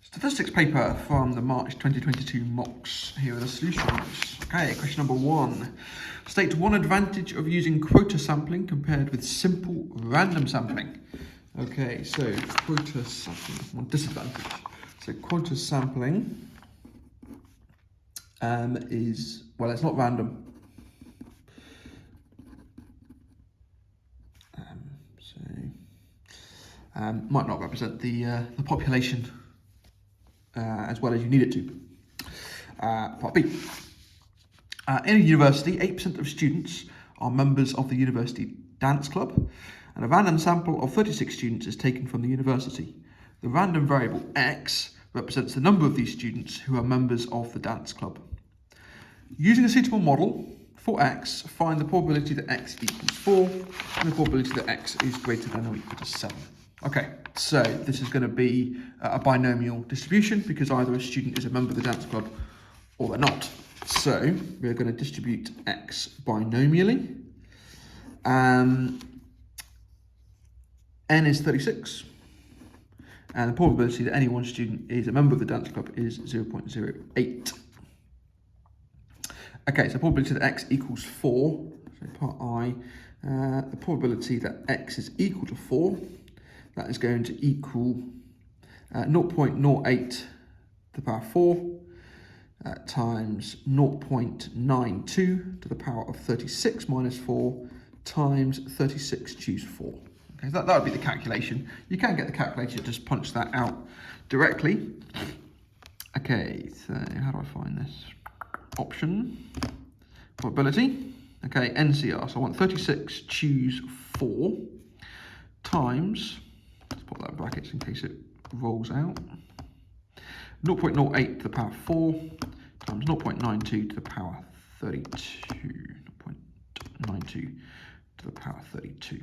Statistics paper from the March 2022 mocks. Here are the solutions. Okay, question number 1. State one advantage of using quota sampling compared with simple random sampling. Okay, so quota sampling, one disadvantage. So quota sampling is, well, it's not random. Might not represent the population as well as you need it to. Part B. In a university, 8% of students are members of the university dance club, and a random sample of 36 students is taken from the university. The random variable x represents the number of these students who are members of the dance club. Using a suitable model for x, find the probability that x equals 4 and the probability that x is greater than or equal to 7. Okay, so this is going to be a binomial distribution because either a student is a member of the dance club or they're not. So we're going to distribute x binomially. N is 36, and the probability that any one student is a member of the dance club is 0.08. Okay, so probability that x equals 4, so part I, the probability that x is equal to 4, that is going to equal 0.08 to the power 4 times 0.92 to the power of 36 minus 4 times 36 choose 4. Okay, that would be the calculation. You can get the calculator, just punch that out directly. Okay, so how do I find this? Option, probability. Okay, NCR, so I want 36 choose 4 times, let's put that in brackets in case it rolls out, 0.08 to the power 4 times 0.92 to the power 32, 0.92 to the power 32,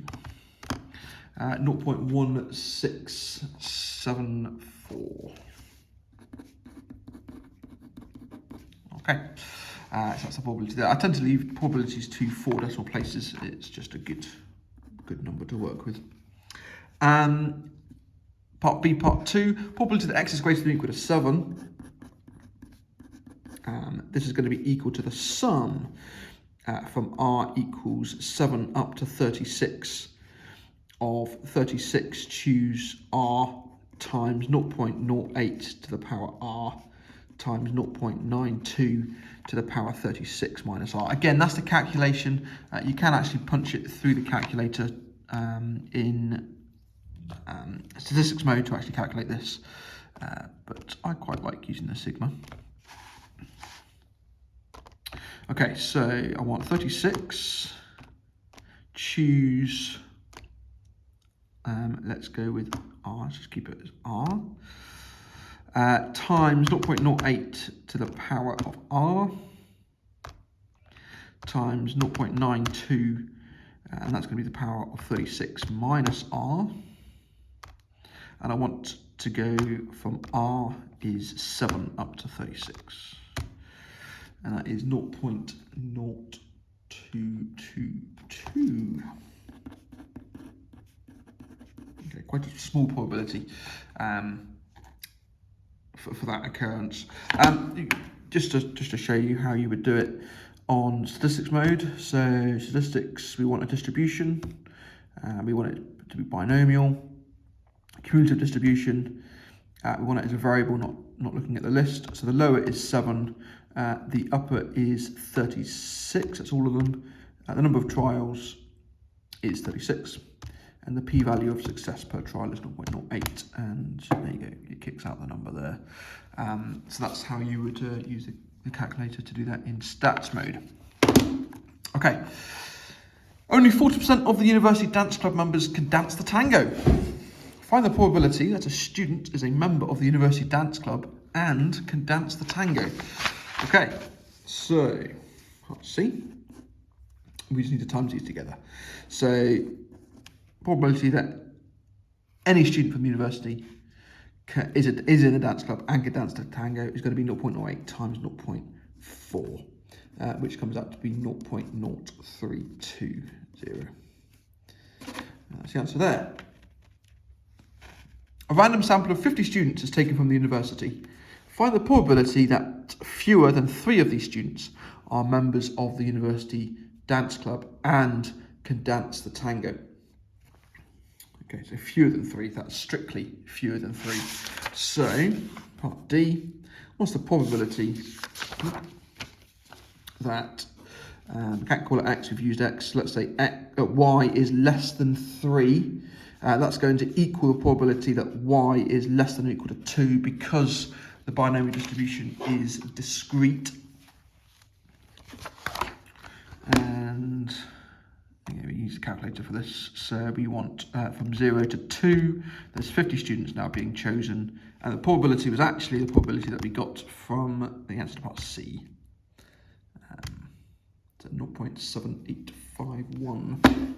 0.1674. Okay, so that's the probability there. I tend to leave probabilities to 4 decimal places. It's just a good number to work with. Part B, part 2, probability that x is greater than or equal to 7. This is going to be equal to the sum from r equals 7 up to 36 of 36 choose r times 0.08 to the power r times 0.92 to the power 36 minus r. Again, that's the calculation. You can actually punch it through the calculator in statistics mode to actually calculate this, but I quite like using the sigma. Okay, so I want 36, choose, let's go with r, let's just keep it as r, times 0.08 to the power of r, times 0.92, and that's going to be the power of 36 minus r. And I want to go from r is 7 up to 36. And that is 0.0222. Okay, quite a small probability for that occurrence. Just to show you how you would do it on statistics mode. So statistics, we want a distribution. We want it to be binomial. Cumulative distribution, we want it as a variable, not looking at the list. So the lower is 7, the upper is 36, that's all of them. The number of trials is 36, and the p-value of success per trial is 0.08, and there you go, it kicks out the number there. So that's how you would use the calculator to do that in stats mode. Okay, only 40% of the university dance club members can dance the tango. Find the probability that a student is a member of the university dance club and can dance the tango. Okay, so let's see. We just need to times these together. So probability that any student from the university is in a dance club and can dance the tango is going to be 0.08 times 0.4, which comes out to be 0.0320. That's the answer there. A random sample of 50 students is taken from the university. Find the probability that fewer than 3 of these students are members of the university dance club and can dance the tango. Okay, so fewer than 3, that's strictly fewer than 3. So, part D, what's the probability that, we can't call it X, we've used X, let's say Y is less than 3. That's going to equal the probability that Y is less than or equal to 2 because the binomial distribution is discrete. And we use a calculator for this. So we want from 0 to 2, there's 50 students now being chosen. And the probability was actually the probability that we got from the answer to part C. So 0.7851.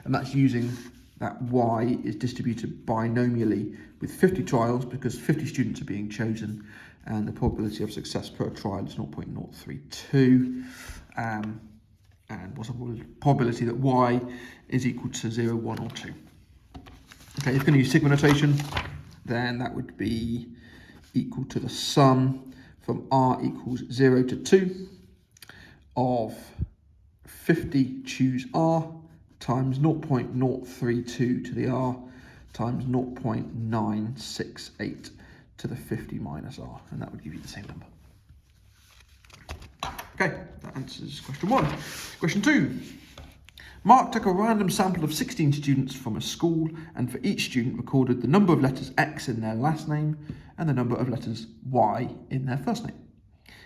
And that's using that Y is distributed binomially with 50 trials because 50 students are being chosen and the probability of success per trial is 0.032. And what's the probability that Y is equal to 0, 1 or 2? Okay, if you're going to use sigma notation, then that would be equal to the sum from R equals 0 to 2 of 50 choose R times 0.032 to the R times 0.968 to the 50 minus R, and that would give you the same number. Okay, that answers question 1. Question 2. Mark took a random sample of 16 students from a school and for each student recorded the number of letters X in their last name and the number of letters Y in their first name.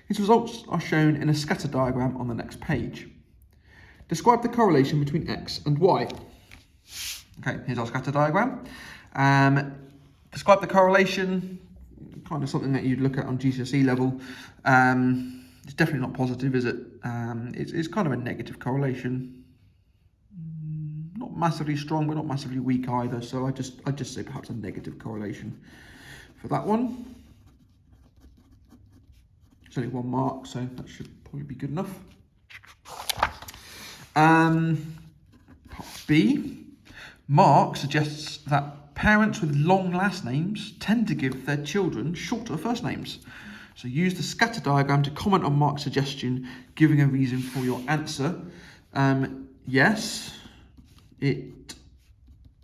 His results are shown in a scatter diagram on the next page. Describe the correlation between X and Y. Okay, here's our scatter diagram. Describe the correlation, kind of something that you'd look at on GCSE level. It's definitely not positive, is it? It's kind of a negative correlation. Not massively strong, but not massively weak either. So I'd just say perhaps a negative correlation for that one. It's only 1 mark, so that should probably be good enough. Part B, Mark suggests that parents with long last names tend to give their children shorter first names. So use the scatter diagram to comment on Mark's suggestion, giving a reason for your answer. Yes, it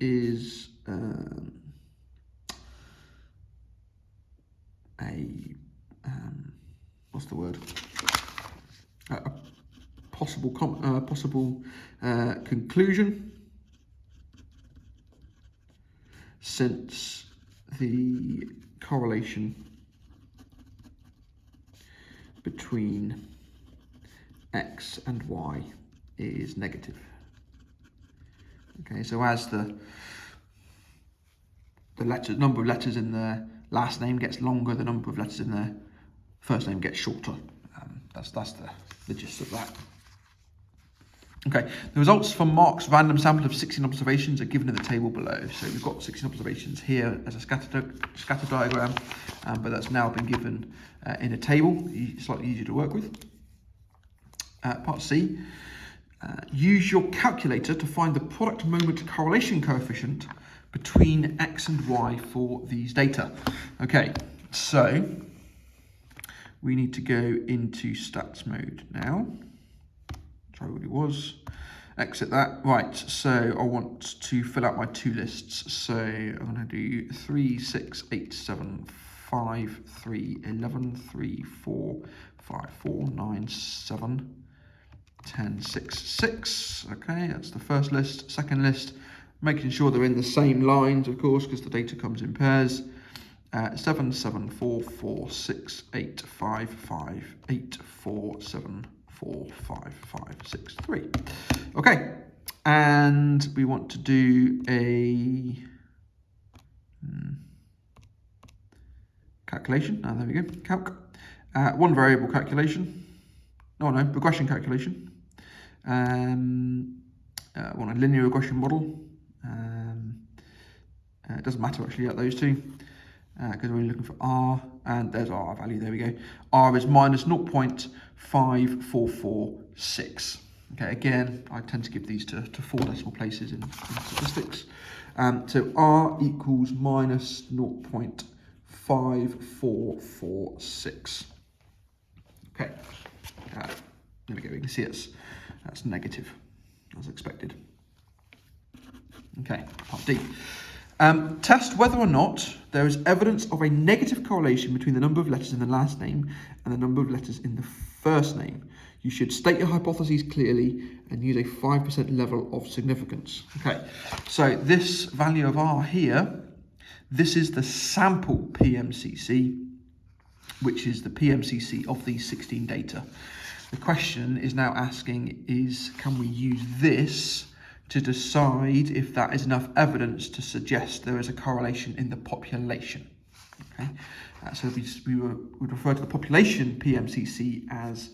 is what's the word? A possible conclusion, since the correlation between X and Y is negative. Okay, so as the number of letters in the last name gets longer, the number of letters in the first name gets shorter. That's the gist of that. Okay, the results from Mark's random sample of 16 observations are given in the table below. So we've got 16 observations here as a scatter diagram, but that's now been given in a table, slightly easier to work with. Part C, use your calculator to find the product moment correlation coefficient between X and Y for these data. Okay, so we need to go into stats mode now. Try what it was. Exit that. Right, so I want to fill out my 2 lists. So I'm going to do 3, 6, 8, 7, 5, 3, 11, 3, 4, 5, 4, 9, 7, 10, 6, 6. Okay, that's the first list. Second list, making sure they're in the same lines, of course, because the data comes in pairs. 7, 7, 4, 4, 6, 8, 5, 5, 8, 4, 7, 4, 5, 5, 6, 3. Okay, and we want to do a calculation. There we go, calc. 1 variable calculation. Regression calculation. Want a linear regression model. It doesn't matter actually at those 2. Because we're only looking for R, and there's our R value, there we go. R is minus 0.5446. Okay, again, I tend to give these to 4 decimal places in statistics. So R equals minus 0.5446. Okay, there we go, we can see that's negative, as expected. Okay, part D. Test whether or not there is evidence of a negative correlation between the number of letters in the last name and the number of letters in the first name. You should state your hypotheses clearly and use a 5% level of significance. Okay, so this value of R here, this is the sample PMCC, which is the PMCC of these 16 data. The question is now asking is, can we use this to decide if that is enough evidence to suggest there is a correlation in the population? Okay, so we would refer to the population PMCC as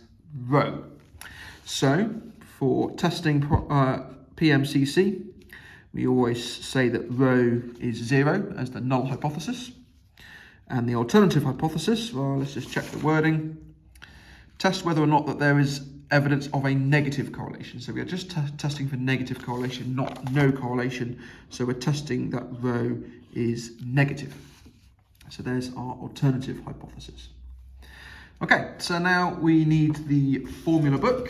rho. So for testing PMCC, we always say that rho is 0 as the null hypothesis. And the alternative hypothesis, well, let's just check the wording. Test whether or not that there is evidence of a negative correlation. So we are just testing for negative correlation, not no correlation. So we're testing that rho is negative. So there's our alternative hypothesis. Okay, so now we need the formula book.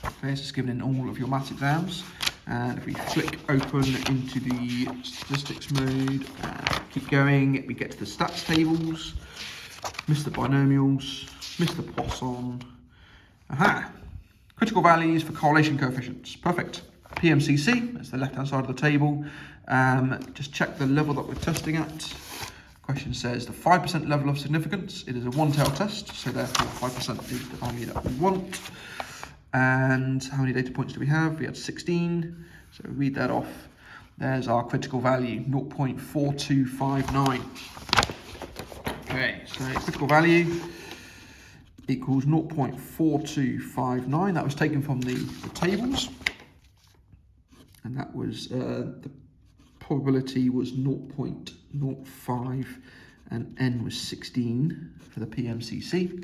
Okay, so it's given in all of your maths exams. And if we flick open into the statistics mode and keep going, we get to the stats tables, miss the binomials, miss the Poisson. Aha! Critical values for correlation coefficients. Perfect. PMCC, that's the left-hand side of the table. Just check the level that we're testing at. Question says the 5% level of significance. It is a one-tail test, so therefore 5% is the value that we want. And how many data points do we have? We had 16, so read that off. There's our critical value, 0.4259. Okay, so critical value equals 0.4259. That was taken from the tables. And that was, the probability was 0.05 and N was 16 for the PMCC.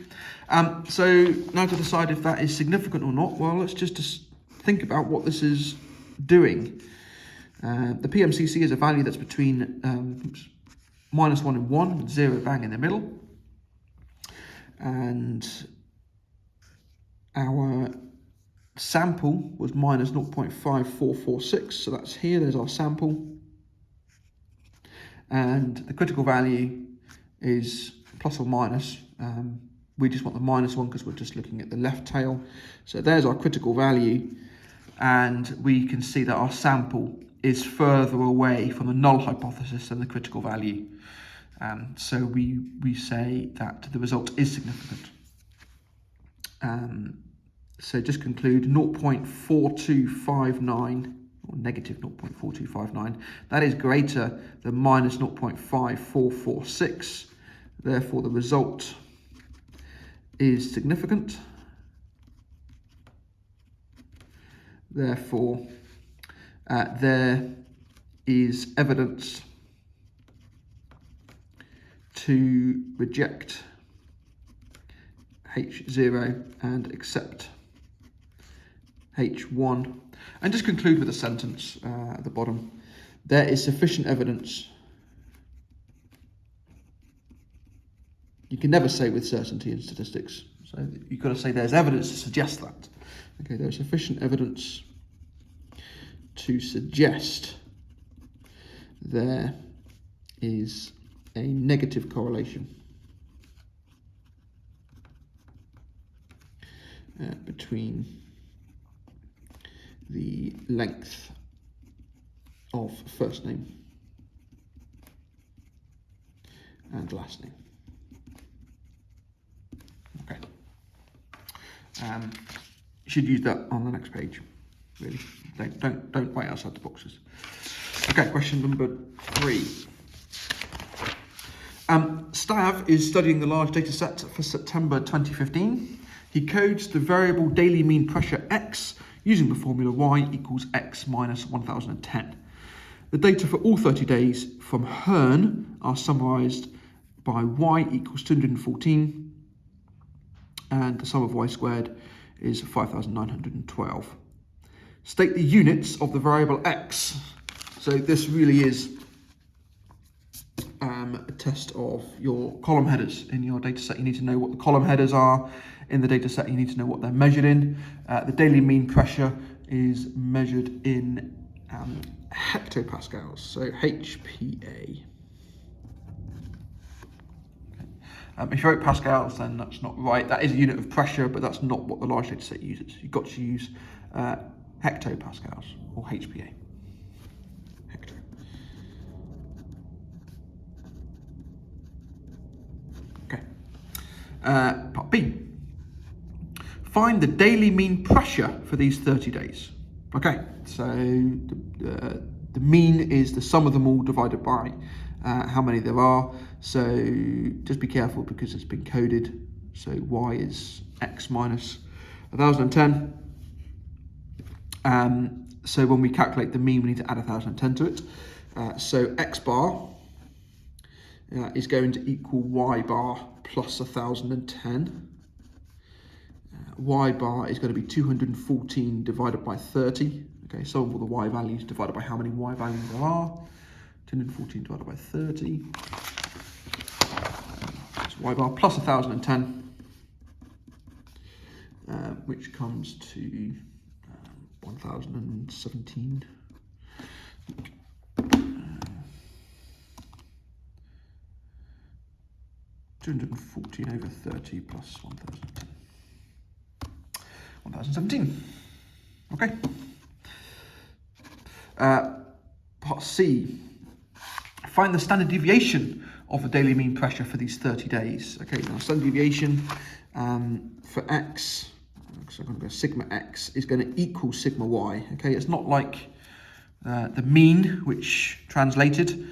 So now to decide if that is significant or not, well, let's just think about what this is doing. The PMCC is a value that's between -1 and 1, with 0 bang in the middle. And our sample was minus 0.5446, so that's here, there's our sample. And the critical value is plus or minus. We just want the minus one because we're just looking at the left tail. So there's our critical value, and we can see that our sample is further away from the null hypothesis than the critical value. So we say that the result is significant. So just conclude 0.4259, or negative 0.4259, that is greater than minus 0.5446. Therefore, the result is significant. Therefore, there is evidence to reject H0 and accept H1. And just conclude with a sentence at the bottom. There is sufficient evidence. You can never say with certainty in statistics. So you've got to say there's evidence to suggest that. Okay, there's sufficient evidence to suggest there is a negative correlation between the length of first name and last name. Okay. You should use that on the next page. Really, don't wait outside the boxes. Okay, question number 3. Stav is studying the large data set for September 2015. He codes the variable daily mean pressure X using the formula Y equals X minus 1010. The data for all 30 days from Hern are summarized by Y equals 214, and the sum of Y squared is 5,912. State the units of the variable x. So this really is a test of your column headers in your data set. You need to know what the column headers are in the data set. You need to know what they're measured in. The daily mean pressure is measured in hectopascals, so HPA. If you wrote pascals, then that's not right. That is a unit of pressure, but that's not what the large data set uses. You've got to use hectopascals or HPA. Hecto. Okay. Part B. Find the daily mean pressure for these 30 days. Okay, so the mean is the sum of them all divided by how many there are. So just be careful because it's been coded. So y is x minus 1,010. So when we calculate the mean, we need to add 1,010 to it. So x bar is going to equal y bar plus 1,010. Y bar is going to be 214 divided by 30. Okay, solve all the y values divided by how many y values there are. 214 divided by 30. That's y bar plus 1,010, which comes to 1,017. 214 over 30 plus 1,010. 1,017. Okay. Part C. Find the standard deviation of the daily mean pressure for these 30 days. Okay, now standard deviation for x, so I'm going to go sigma x, is going to equal sigma y. Okay, it's not like the mean, which translated,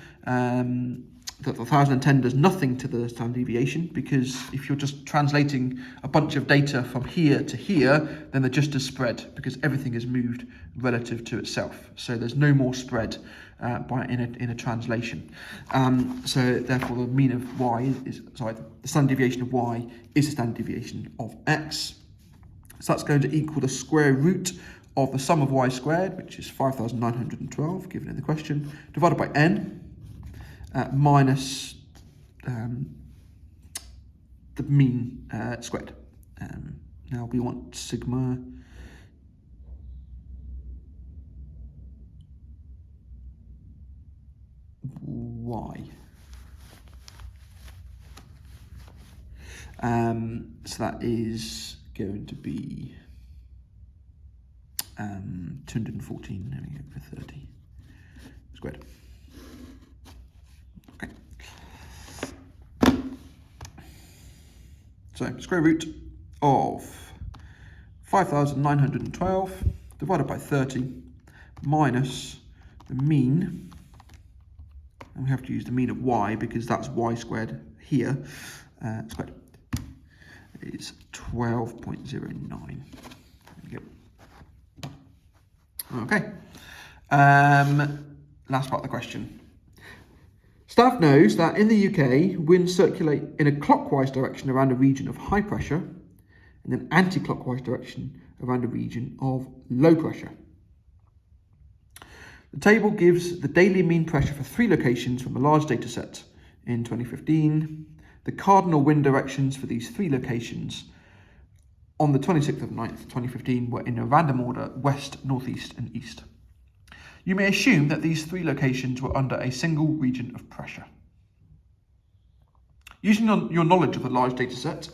that 1,010 does nothing to the standard deviation, because if you're just translating a bunch of data from here to here, then they're just as spread, because everything is moved relative to itself. So there's no more spread in a translation. So therefore the mean of y is, the standard deviation of y is the standard deviation of x. So that's going to equal the square root of the sum of y squared, which is 5,912, given in the question, divided by n, minus the mean squared. Now we want sigma y. So that is going to be 214 over 30 squared. Okay. So square root of 5,912 divided by 30 minus the mean, and we have to use the mean of y because that's y squared here, squared, is 12.09. Okay. Last part of the question. Staff knows that in the UK, winds circulate in a clockwise direction around a region of high pressure and an anti-clockwise direction around a region of low pressure. The table gives the daily mean pressure for 3 locations from a large data set in 2015. The cardinal wind directions for these 3 locations on the 26th of 9th, 2015 were in a random order, west, northeast and east. You may assume that these 3 locations were under a single region of pressure. Using your knowledge of the large data set,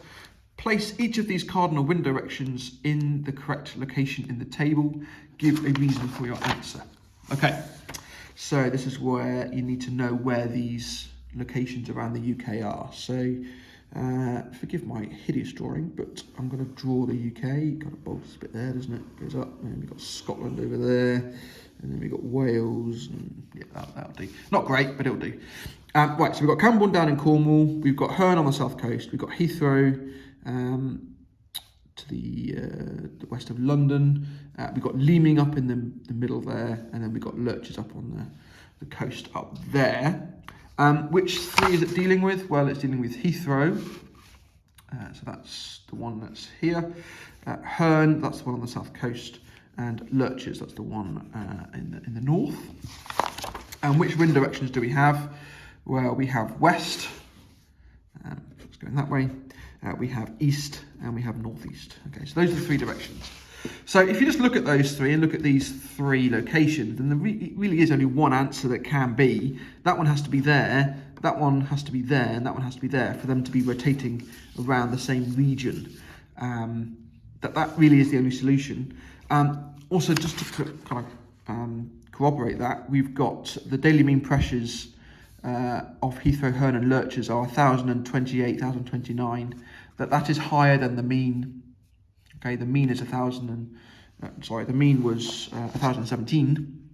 place each of these cardinal wind directions in the correct location in the table. Give a reason for your answer. Okay, so this is where you need to know where these locations around the UK are. So forgive my hideous drawing, but I'm going to draw the UK. Got a bulbous bit there, doesn't it? Goes up, and we've got Scotland over there, and then we've got Wales, and yeah, that'll do. Not great, but it'll do. Right, so we've got Camborne down in Cornwall, we've got Herne on the south coast, we've got Heathrow to the west of London, we've got Leeming up in the middle there, and then we've got Lurches up on the coast up there. Which 3 is it dealing with? Well, it's dealing with Heathrow. So that's the one that's here. Herne, that's the one on the south coast, and Lurches, that's the one in the north. And which wind directions do we have? Well, we have west, it's going that way, we have east, and we have northeast. Okay, so those are the three directions. So if you just look at those three and look at these three locations, then there really is only one answer that can be. That one has to be there, that one has to be there, and that one has to be there for them to be rotating around the same region. That really is the only solution. Also, just to kind of corroborate that, we've got the daily mean pressures of Heathrow, Herne and Lurches are 1,028, 1,029. That is higher than the mean. Okay, the mean is the mean was 1,017.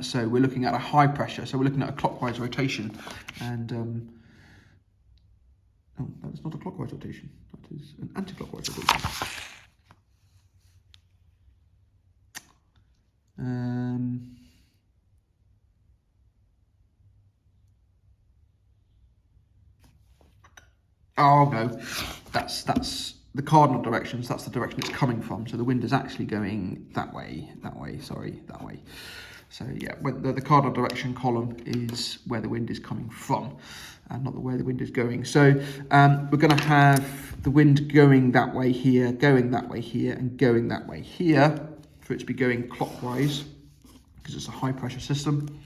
So we're looking at a high pressure. So we're looking at a clockwise rotation, and oh, that's not a clockwise rotation. That is an anti-clockwise rotation. Oh no, that's the cardinal directions. That's the direction it's coming from. So the wind is actually going that way. Sorry, that way. So yeah, the cardinal direction column is where the wind is coming from, and not where the wind is going. So we're going to have the wind going that way here, going that way here, and going that way here for it to be going clockwise because it's a high pressure system.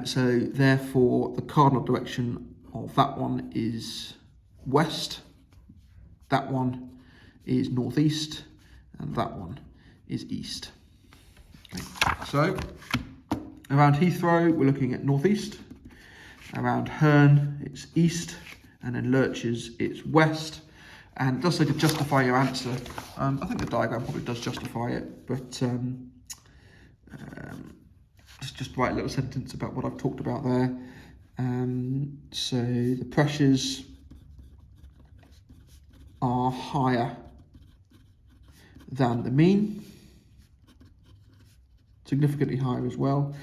So therefore, the cardinal direction of that one is west, that one is northeast, and that one is east. Okay. So around Heathrow we're looking at northeast, around Herne it's east, and then Lurches it's west. And it does say to justify your answer. I think the diagram probably does justify it, but just write a little sentence about what I've talked about there. So the pressures are higher than the mean, significantly higher as well.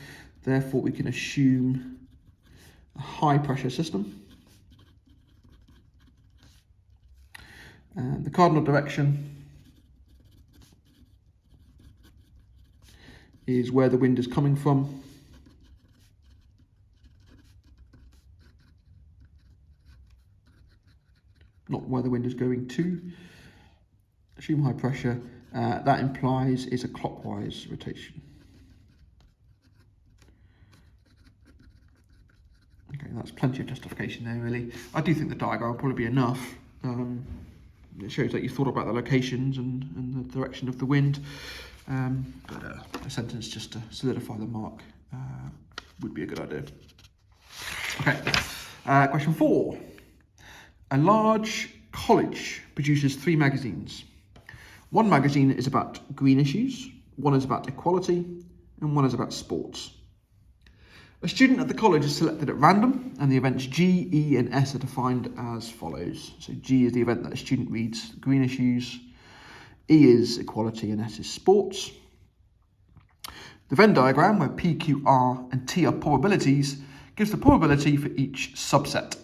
Therefore, we can assume a high pressure system. And the cardinal direction is where the wind is coming from. Not where the wind is going to. Assume high pressure. That implies it's a clockwise rotation. Okay, that's plenty of justification there, really. I do think the diagram will probably be enough. It shows that you thought about the locations and the direction of the wind. But a sentence just to solidify the mark would be a good idea. Okay, question 4. A large college produces 3 magazines. One magazine is about green issues, one is about equality, and one is about sports. A student at the college is selected at random, and the events G, E, and S are defined as follows. So G is the event that a student reads green issues, E is equality, and S is sports. The Venn diagram, where P, Q, R, and T are probabilities, gives the probability for each subset.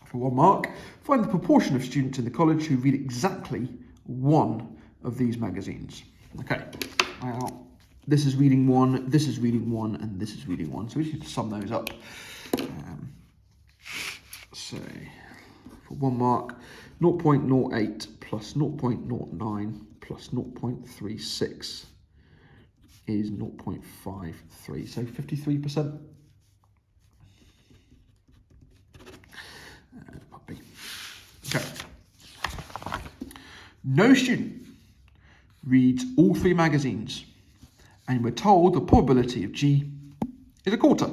For 1 mark, find the proportion of students in the college who read exactly one of these magazines. Okay, well, this is reading 1, this is reading 1, and this is reading 1. So we just need to sum those up. So for 1 mark, 0.08 plus 0.09 plus 0.36 is 0.53. So 53%. Puppy. Okay. No student reads all 3 magazines, and we're told the probability of G is a quarter.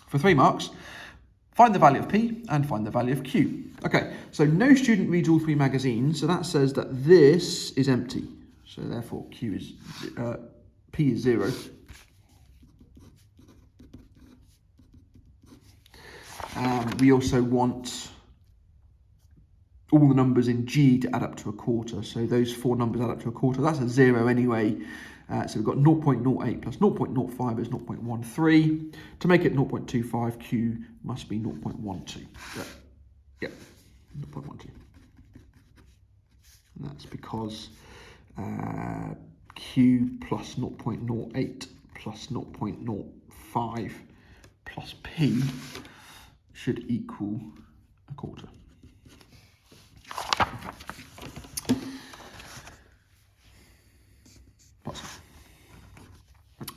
For 3 marks, find the value of P and find the value of Q. Okay, so no student reads all 3 magazines, so that says that this is empty. So therefore Q is P is 0. We also want all the numbers in G to add up to a quarter. So those 4 numbers add up to a quarter. That's a 0 anyway. So we've got 0.08 plus 0.05 is 0.13. To make it 0.25, Q must be 0.12. Yeah, 0.12. And that's because Q plus 0.08 plus 0.05 plus P should equal a quarter.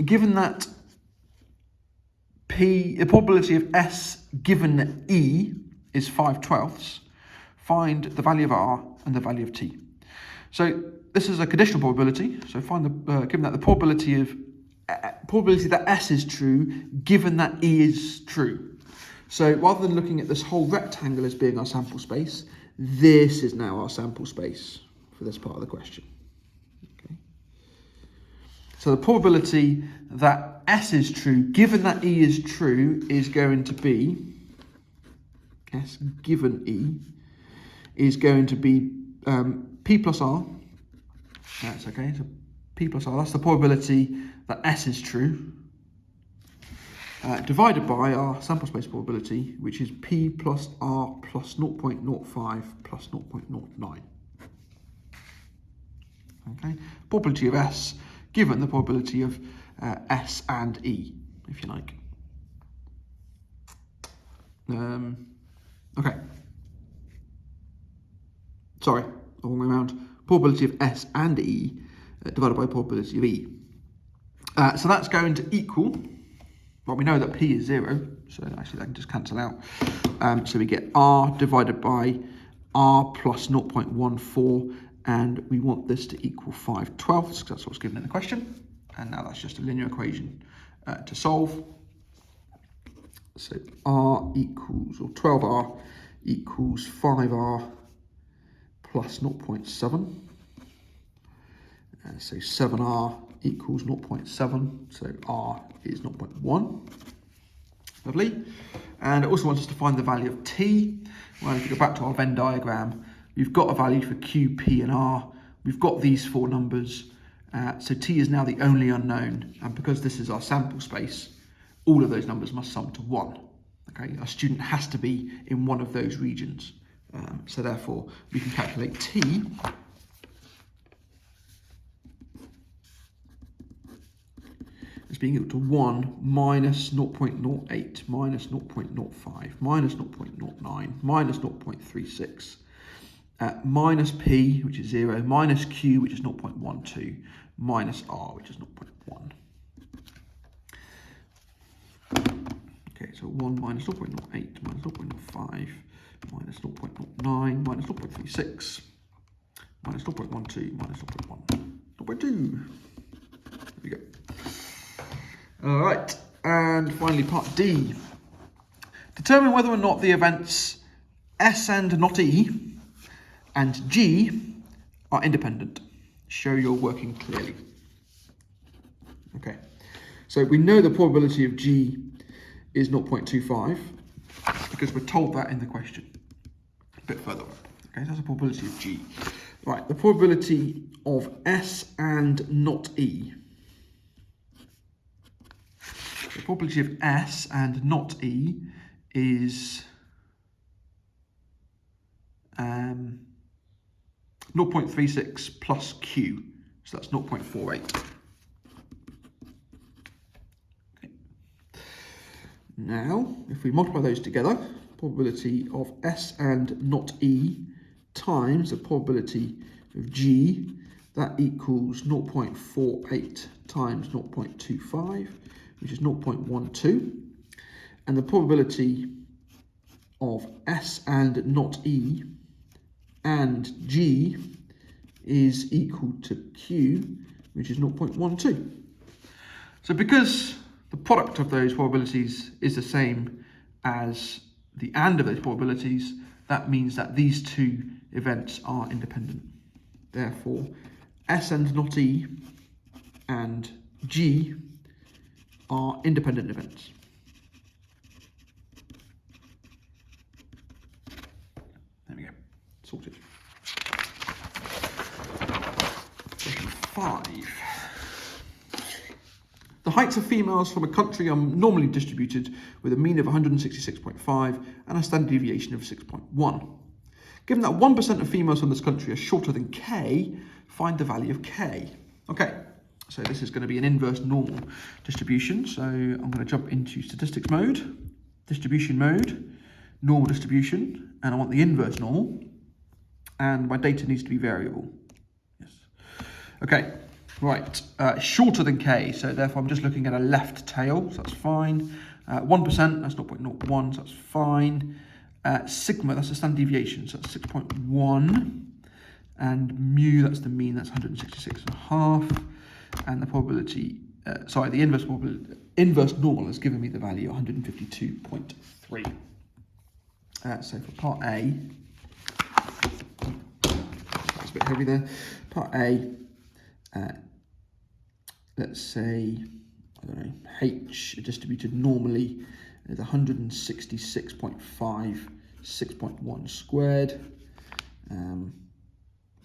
Given that P, the probability of S given E is 5/12, find the value of R and the value of T. So this is a conditional probability. So find the given that the probability that S is true, given that E is true. So rather than looking at this whole rectangle as being our sample space, this is now our sample space for this part of the question. Okay. So the probability that S is true, given that E is true, is going to be, S given E, is going to be P plus R. That's okay, so P plus R, that's the probability that S is true, divided by our sample space probability, which is P plus R plus 0.05 plus 0.09. Okay, probability of S given the probability of S and E, if you like. Okay. Sorry, wrong way around. Probability of S and E divided by probability of E. So that's going to equal, well, we know that P is 0, so actually that can just cancel out. So we get R divided by R plus 0.14, and we want this to equal 5/12, because that's what's given in the question. And now that's just a linear equation to solve. So R equals, or 12R equals 5R plus 0.7. So 7R equals 0.7, so R is 0.1. Lovely. And it also wants us to find the value of T. Well, if you go back to our Venn diagram, we've got a value for Q, P, and R. We've got these four numbers. So T is now the only unknown. And because this is our sample space, all of those numbers must sum to 1. Okay, our student has to be in one of those regions. So therefore, we can calculate T as being equal to 1 minus 0.08 minus 0.05 minus 0.09 minus 0.36 minus P, which is 0, minus Q, which is 0.12, minus R, which is 0.1. Okay, so 1 minus 0.08 minus 0.05 minus 0.09 minus 0.36 minus 0.12 minus 0.1. There we go. All right, and finally part D. Determine whether or not the events S and not E and G are independent. Show you're working clearly. Okay, so we know the probability of G is 0.25 because we're told that in the question. A bit further on. Okay, so that's the probability of G. Right, the probability of S and not E. The probability of S and not E is 0.36 plus Q, so that's 0.48. Okay. Now, if we multiply those together, probability of S and not E times the probability of G, that equals 0.48 times 0.25, which is 0.12, and the probability of S and not E and G is equal to Q, which is 0.12. So because the product of those probabilities is the same as the AND of those probabilities, that means that these two events are independent. Therefore, S and not E and G are independent events. There we go, sorted. Question 5. The heights of females from a country are normally distributed with a mean of 166.5 and a standard deviation of 6.1. Given that 1% of females from this country are shorter than K, find the value of K. Okay, so this is going to be an inverse normal distribution. So I'm going to jump into statistics mode, distribution mode, normal distribution, and I want the inverse normal. And my data needs to be variable. Yes. Okay, right, shorter than K, so therefore I'm just looking at a left tail, so that's fine. 1%, that's 0.01, so that's fine. Sigma, that's the standard deviation, so that's 6.1. And mu, that's the mean, that's 166.5. And the probability, the inverse normal has given me the value 152.3. So for part A, that's a bit heavy there. Part A, let's say, I don't know, H distributed normally is 166.5, 6.1 squared.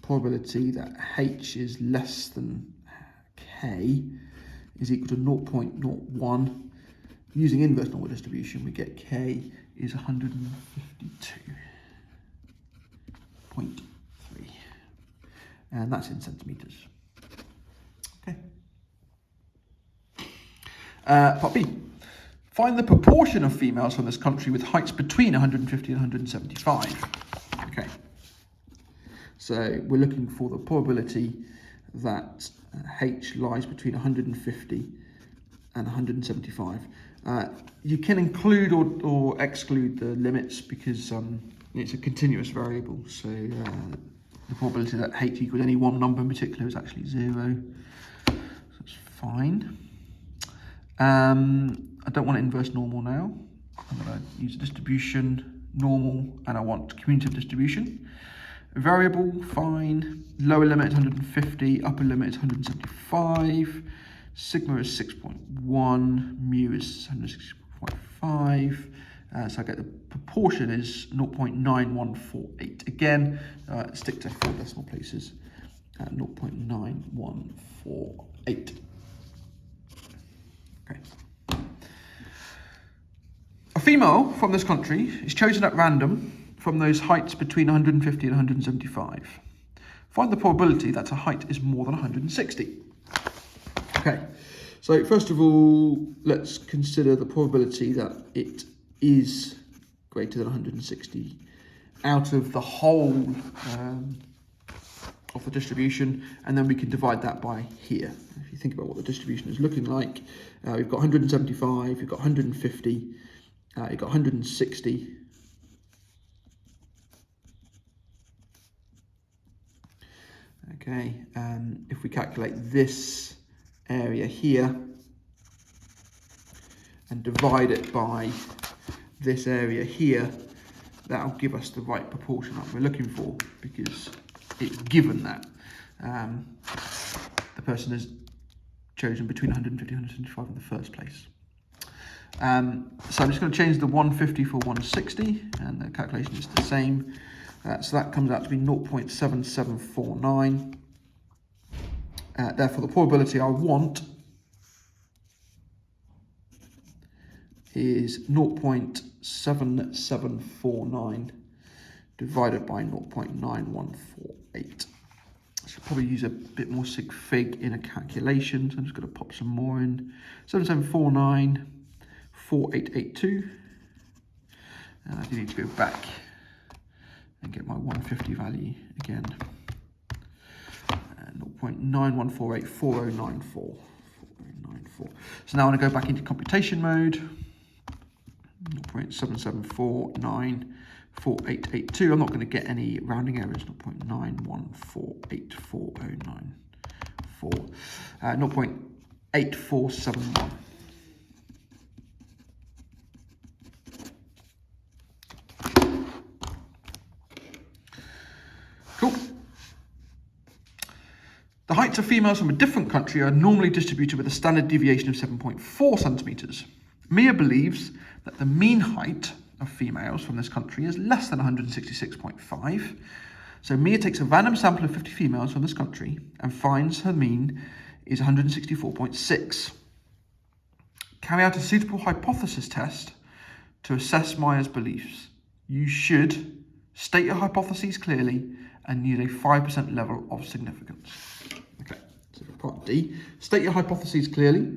Probability that H is less than K is equal to 0.01. Using inverse normal distribution, we get K is 152.3. And that's in centimetres. Okay. Part B. Find the proportion of females from this country with heights between 150 and 175. Okay. So we're looking for the probability that H lies between 150 and 175. You can include or exclude the limits because it's a continuous variable. So the probability that H equals any one number in particular is actually 0. So that's fine. I don't want inverse normal now. I'm going to use a distribution, normal, and I want commutative distribution. Variable, fine. Lower limit is 150, upper limit is 175. Sigma is 6.1, mu is 160.5. So I get the proportion is 0.9148. Again, stick to 4 decimal places at 0.9148. Okay. A female from this country is chosen at random from those heights between 150 and 175. Find the probability that her height is more than 160. Okay, so first of all, let's consider the probability that it is greater than 160 out of the whole of the distribution, and then we can divide that by here. If you think about what the distribution is looking like, we've got 175, we've got 150, you've got 160. Okay, if we calculate this area here and divide it by this area here, that'll give us the right proportion that we're looking for because it's given that the person has chosen between 150 and 175 in the first place. So I'm just going to change the 150 for 160 and the calculation is the same. So that comes out to be 0.7749. Therefore, the probability I want is 0.7749 divided by 0.9148. I should probably use a bit more sig fig in a calculation, so I'm just going to pop some more in. 7749, 4882. And I do need to go back and get my 150 value again. 0.9148, 4094. So now I'm going to go back into computation mode. 0.7749, 4882. I'm not going to get any rounding errors. 0.91484094. 0.8471. Cool. The heights of females from a different country are normally distributed with a standard deviation of 7.4 centimeters. Mia believes that the mean height of females from this country is less than 166.5. So Mia takes a random sample of 50 females from this country and finds her mean is 164.6. Carry out a suitable hypothesis test to assess Mia's beliefs. You should state your hypotheses clearly, and use a 5% level of significance. Okay, so for part D, state your hypotheses clearly.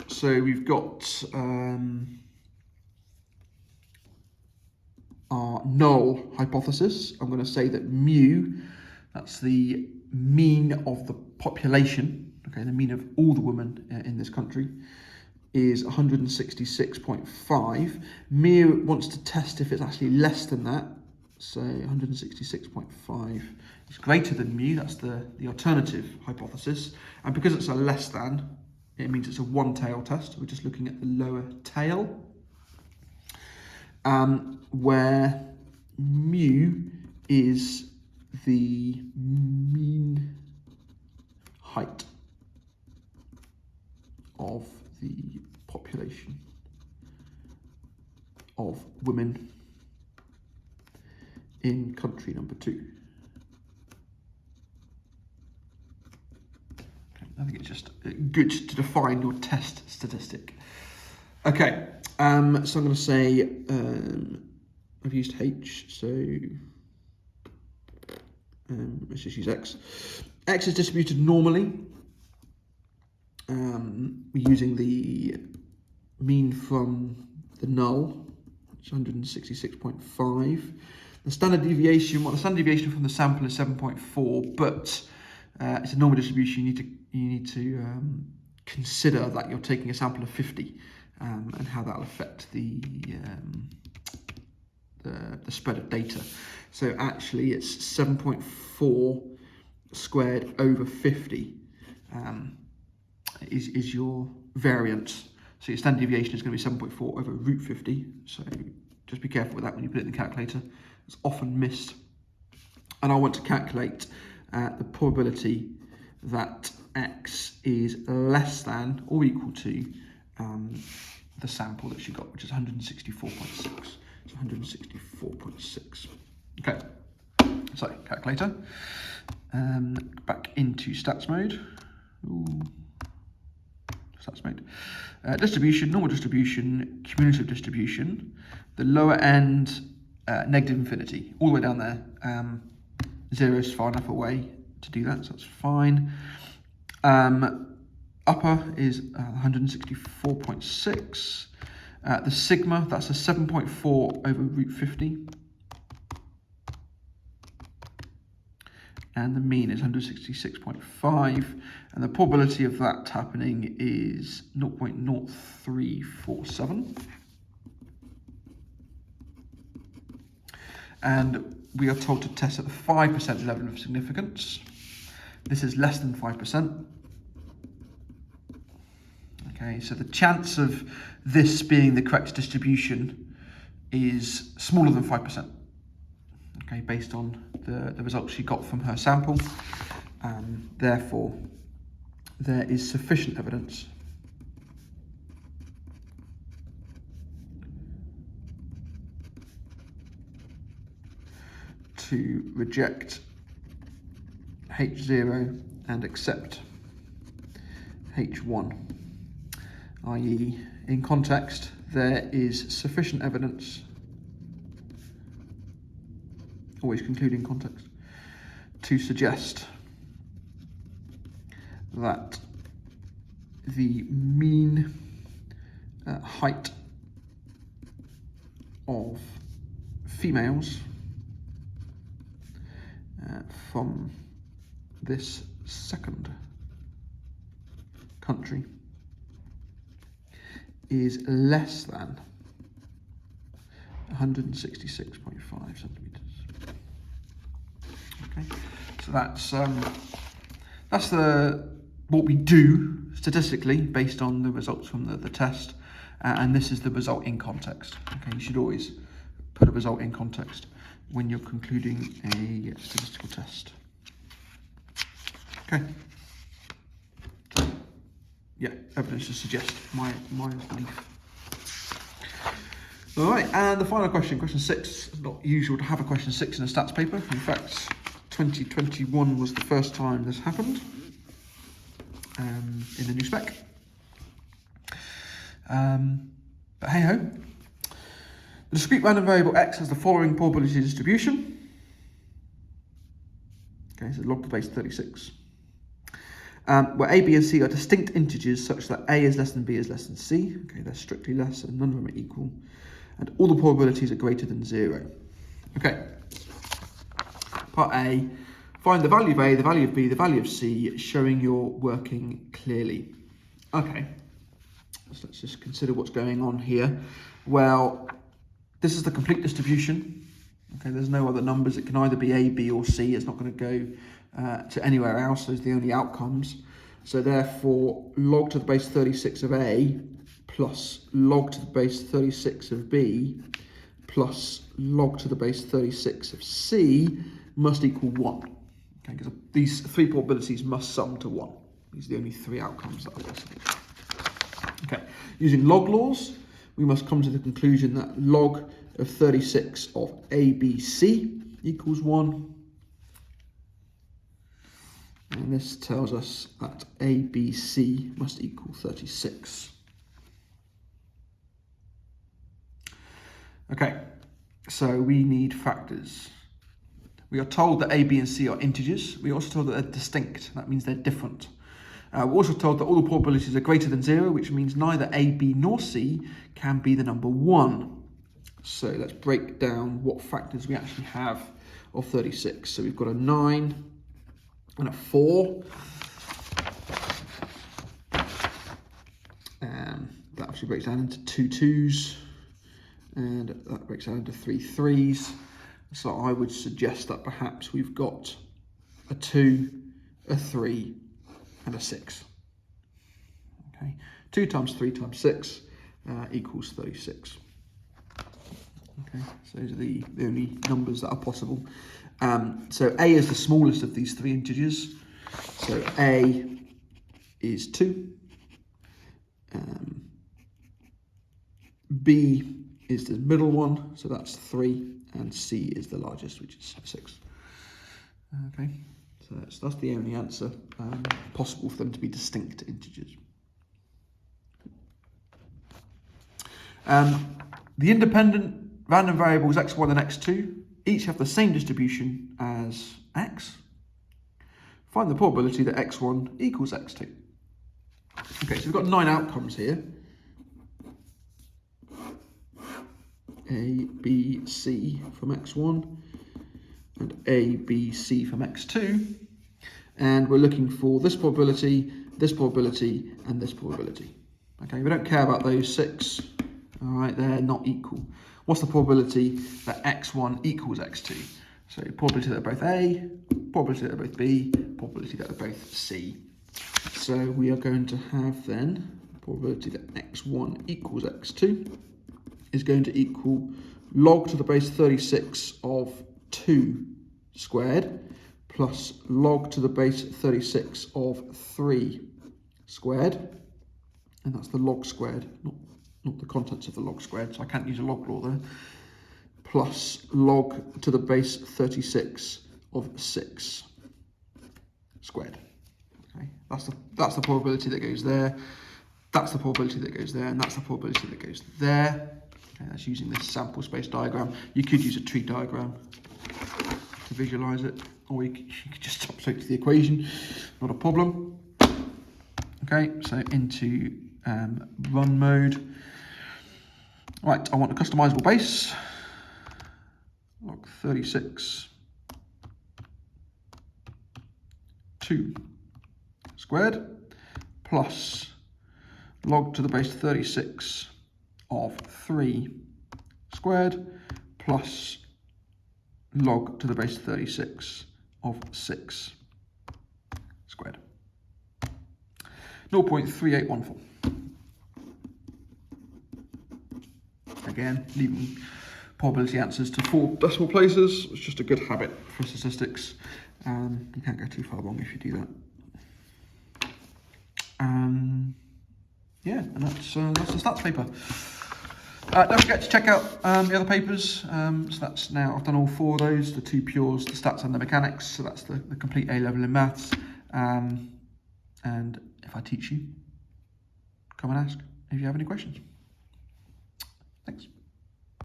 So we've got our null hypothesis. I'm going to say that mu, that's the mean of the population, okay, the mean of all the women in this country, is 166.5. Mu wants to test if it's actually less than that, so 166.5 is greater than mu, that's the alternative hypothesis, and because it's a less than, it means it's a one-tail test. We're just looking at the lower tail, where mu is the mean height of the population of women in country number 2. I think it's just good to define your test statistic. Okay, so I'm going to say I've used H, so let's just use X. X is distributed normally. We're using the mean from the null, which is 166.5. The standard deviation, well, the standard deviation from the sample is 7.4, but it's a normal distribution. You need to consider that you're taking a sample of 50 and how that'll affect the spread of data. So actually, it's 7.4 squared over 50 is your variance. So your standard deviation is going to be 7.4 over root 50. So just be careful with that when you put it in the calculator. It's often missed. And I want to calculate the probability that X is less than or equal to the sample that she got, which is 164.6. So 164.6. Okay, so calculator. Back into stats mode. Stats mode. Distribution, normal distribution, cumulative distribution. The lower end, negative infinity, all the way down there. 0 is far enough away to do that, so that's fine. Upper is 164.6. The sigma, that's a 7.4 over root 50. And the mean is 166.5. And the probability of that happening is 0.0347. And we are told to test at the 5% level of significance. This is less than 5%. Okay, so the chance of this being the correct distribution is smaller than 5%. Okay, based on the results she got from her sample. Therefore, there is sufficient evidence to reject H0 and accept H1, i.e. in context, there is sufficient evidence, always concluding context, to suggest that the mean height of females from this second country is less than 166.5 centimeters. Okay, so that's what we do statistically based on the results from the test, and this is the result in context. Okay, you should always put a result in context when you're concluding a statistical test. Okay. So, yeah, evidence to suggest my belief. All right, and the final question, question 6. It's not usual to have a question 6 in a stats paper. In fact, 2021 was the first time this happened in the new spec. But hey ho. The discrete random variable x has the following probability distribution. Okay, so log to the base 36. Where a, b, and c are distinct integers such that a is less than b is less than c. Okay, they're strictly less, so none of them are equal. And all the probabilities are greater than 0. Okay. Part A, find the value of a, the value of b, the value of c, showing you're working clearly. Okay, so let's just consider what's going on here. Well, this is the complete distribution. Okay, there's no other numbers. It can either be a, b, or c. It's not going to go to anywhere else. Those are the only outcomes. So therefore, log to the base 36 of a plus log to the base 36 of b plus log to the base 36 of c must equal 1. Okay, because these three probabilities must sum to 1. These are the only three outcomes that are possible. Okay, using log laws, we must come to the conclusion that log of 36 of ABC equals 1. And this tells us that ABC must equal 36. Okay, so we need factors. We are told that a, b, and c are integers. We are also told that they're distinct. That means they're different. We're also told that all the probabilities are greater than 0, which means neither a, b, nor c can be the number 1. So let's break down what factors we actually have of 36. So we've got a 9 and a 4. That actually breaks down into 2 2s. And that breaks down into 3 3s. So I would suggest that perhaps we've got a 2, a 3, and a 6. Okay, 2 times 3 times 6 equals 36. Okay, so those are the only numbers that are possible. So a is the smallest of these three integers. So a is 2. B is the middle one, so that's 3, and C is the largest, which is 6. Okay, so that's the only answer possible for them to be distinct integers. The independent random variables x1 and x2 each have the same distribution as x. Find the probability that x1 equals x2. Okay, so we've got 9 outcomes here. A, B, C from x1 and A, B, C from x2, and we're looking for this probability, and this probability. Okay, we don't care about those 6. All right, they're not equal. What's the probability that x1 equals x2? So probability that they're both A, probability that they're both B, probability that they're both C. So we are going to have then probability that x1 equals x2 is going to equal log to the base 36 of 2 squared plus log to the base 36 of 3 squared, and that's the log squared, not the contents of the log squared, so I can't use a log law there, plus log to the base 36 of 6 squared. Okay, that's the probability that goes there, that's the probability that goes there, and that's the probability that goes there. Okay, that's using this sample space diagram. You could use a tree diagram to visualize it, or you could just substitute to the equation, not a problem. Okay, so into run mode. Right, I want a customizable base. Log 36 2 squared plus log to the base 36 of 3 squared plus log to the base 36 of 6 squared. 0.3814. Again, leaving probability answers to 4 decimal places. It's just a good habit for statistics. You can't go too far wrong if you do that. Yeah, and that's the stats paper. Don't forget to check out the other papers. So that's now, I've done all 4 of those, the 2 pures, the stats and the mechanics. So that's the complete A-level in maths. And if I teach you, come and ask if you have any questions. Thanks.